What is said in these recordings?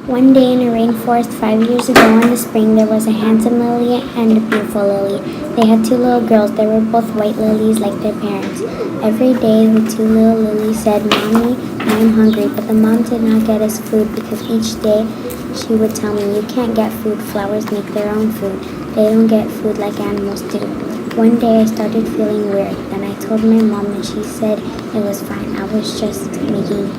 One day in a rainforest 5 years ago in the spring, there was a handsome lily and a beautiful lily. They had two little girls. They were both white lilies like their parents. Every day, the two little lilies said, "Mommy, I'm hungry," but the mom did not get us food because each day she would tell me, "You can't get food. Flowers make their own food. They don't get food like animals do." One day, I started feeling weird. Then I told my mom, and she said it was fine. I was just making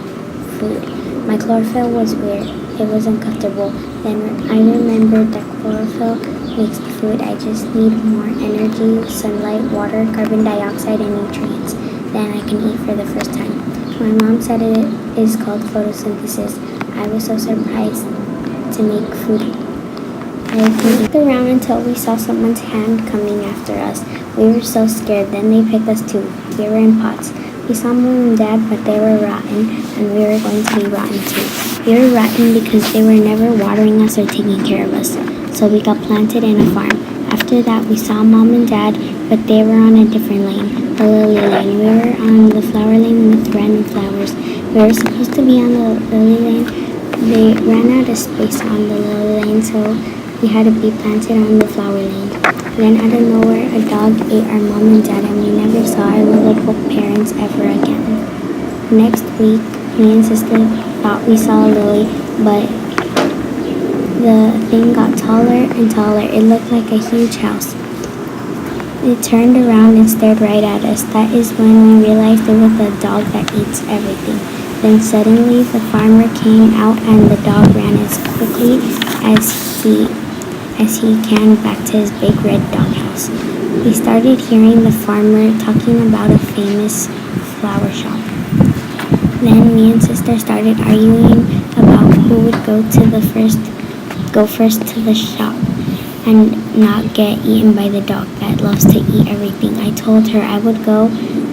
food. My chlorophyll was weird. It was uncomfortable. Then I remembered that chlorophyll makes food. I just need more energy, sunlight, water, carbon dioxide, and nutrients. Then I can eat for the first time. My mom said it is called photosynthesis. I was so surprised to make food. I looked around until we saw someone's hand coming after us. We were so scared. Then they picked us too. We were in pots. We saw Mom and Dad, but they were rotten, and we were going to be rotten too. We were rotten because they were never watering us or taking care of us, so we got planted in a farm. After that, we saw Mom and Dad, but they were on a different lane, the lily lane. We were on the flower lane with random flowers. We were supposed to be on the lily lane. They ran out of space on the lily lane, so we had to be planted on the flower lane. Then out of nowhere, a dog ate our mom and dad, and we never saw our little parents ever again. Next week, me and sister thought we saw a lily, but the thing got taller and taller. It looked like a huge house. It turned around and stared right at us. That is when we realized it was the dog that eats everything. Then suddenly the farmer came out and the dog ran as quickly as he can back to his big red doghouse. We started hearing the farmer talking about a famous flower shop. Then me and sister started arguing about who would go first to the shop and not get eaten by the dog that loves to eat everything. I told her I would go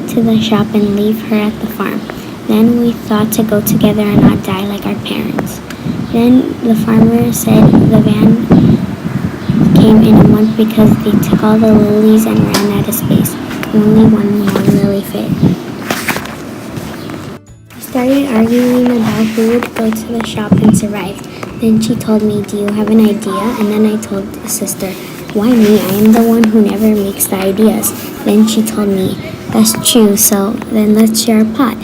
to the shop and leave her at the farm. Then we thought to go together and not die like our parents. Then the farmer said the van came in a month because they took all the lilies and ran out of space. Only one more lily fit. We started arguing about who would go to the shop and survive. Then she told me, "Do you have an idea?" And then I told sister, "Why me? I am the one who never makes the ideas." Then she told me, "That's true, so then let's share a pot."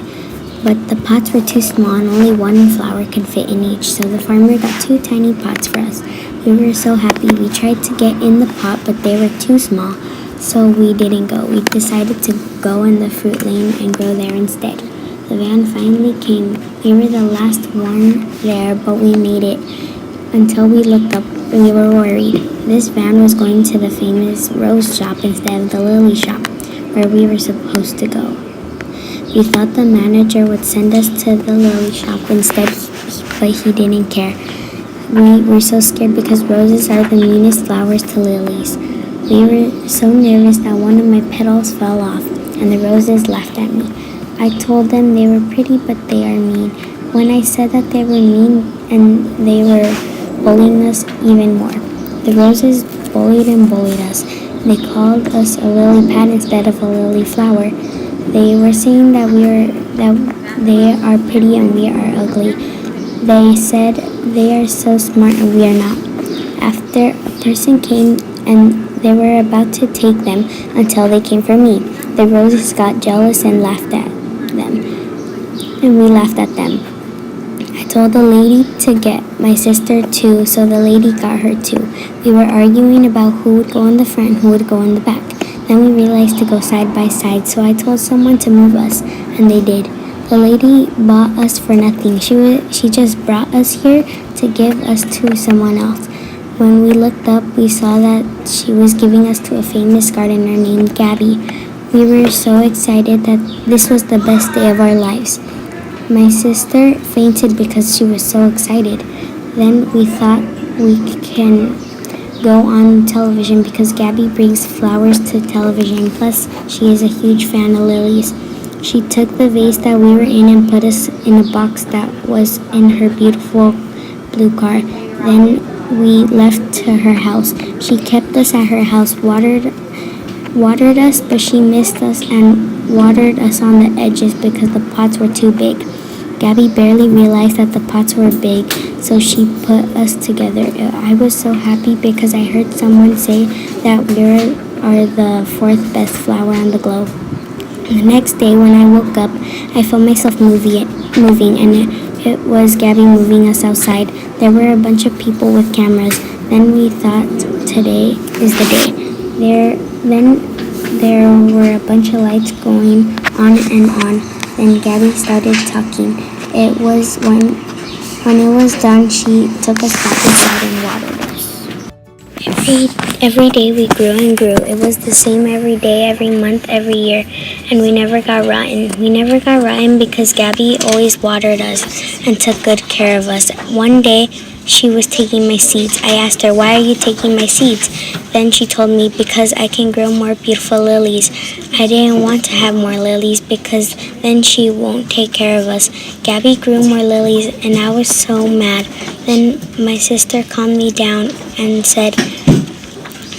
But the pots were too small and only one flower could fit in each, so the farmer got 2 tiny pots for us. We were so happy. We tried to get in the pot, but they were too small, so we didn't go. We decided to go in the fruit lane and go there instead. The van finally came. We were the last one there, but we made it. Until we looked up, we were worried. This van was going to the famous rose shop instead of the lily shop, where we were supposed to go. We thought the manager would send us to the lily shop instead, but he didn't care. We were so scared because roses are the meanest flowers to lilies. We were so nervous that one of my petals fell off, and the roses laughed at me. I told them they were pretty, but they are mean. When I said that they were mean, and they were bullying us even more. The roses bullied and bullied us. They called us a lily pad instead of a lily flower. They were saying that they are pretty and we are ugly. They said they are so smart and we are not. After a person came and they were about to take them until they came for me. The roses got jealous and laughed at them. And we laughed at them. I told the lady to get my sister too, so the lady got her too. We were arguing about who would go in the front and who would go in the back. Then we realized to go side by side, so I told someone to move us, and they did. The lady bought us for nothing. She just brought us here to give us to someone else. When we looked up, we saw that she was giving us to a famous gardener named Gabby. We were so excited that this was the best day of our lives. My sister fainted because she was so excited. Then we thought we can go on television because Gabby brings flowers to television. Plus, she is a huge fan of lilies. She took the vase that we were in and put us in a box that was in her beautiful blue car. Then we left to her house. She kept us at her house, watered us, but she missed us and watered us on the edges because the pots were too big. Gabby barely realized that the pots were big, so she put us together. I was so happy because I heard someone say that we are the fourth best flower on the globe. The next day when I woke up, I felt myself moving and it was Gabby moving us outside. There were a bunch of people with cameras. Then we thought today is the day. There were a bunch of lights going on and on. Then Gabby started talking. It was when it was done, she took us back inside and watered us. Every day we grew and grew. It was the same every day, every month, every year, and we never got rotten. We never got rotten because Gabby always watered us and took good care of us. One day, she was taking my seeds. I asked her, "Why are you taking my seeds?" Then she told me, "Because I can grow more beautiful lilies." I didn't want to have more lilies because then she won't take care of us. Gabby grew more lilies and I was so mad. Then my sister calmed me down and said,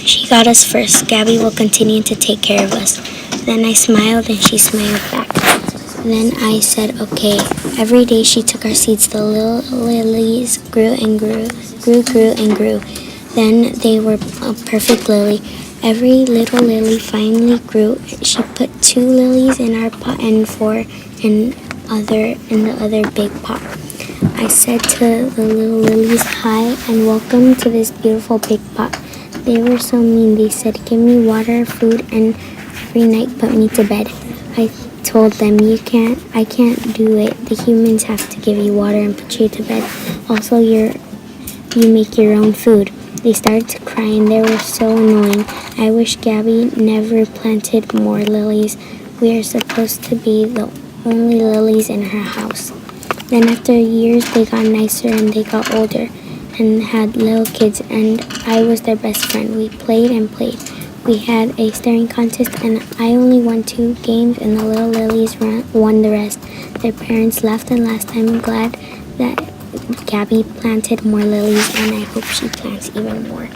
"She got us first. Gabby will continue to take care of us." Then I smiled and she smiled back. Then I said, "Okay." Every day she took our seeds. The little lilies grew and grew and grew. Then they were a perfect lily. Every little lily finally grew. She put 2 lilies in our pot and 4 in the other big pot. I said to the little lilies, "Hi and welcome to this beautiful big pot." They were so mean. They said, "Give me water, food, and every night put me to bed." I told them, I can't do it. The humans have to give you water and put you to bed. Also, you make your own food. They started to cry and they were so annoying. I wish Gabby never planted more lilies. We are supposed to be the only lilies in her house. Then after years, they got nicer and they got older and had little kids, and I was their best friend. We played and played. We had a staring contest and I only won 2 games and the little lilies won the rest. Their parents laughed and laughed. I'm glad that Gabby planted more lilies and I hope she plants even more.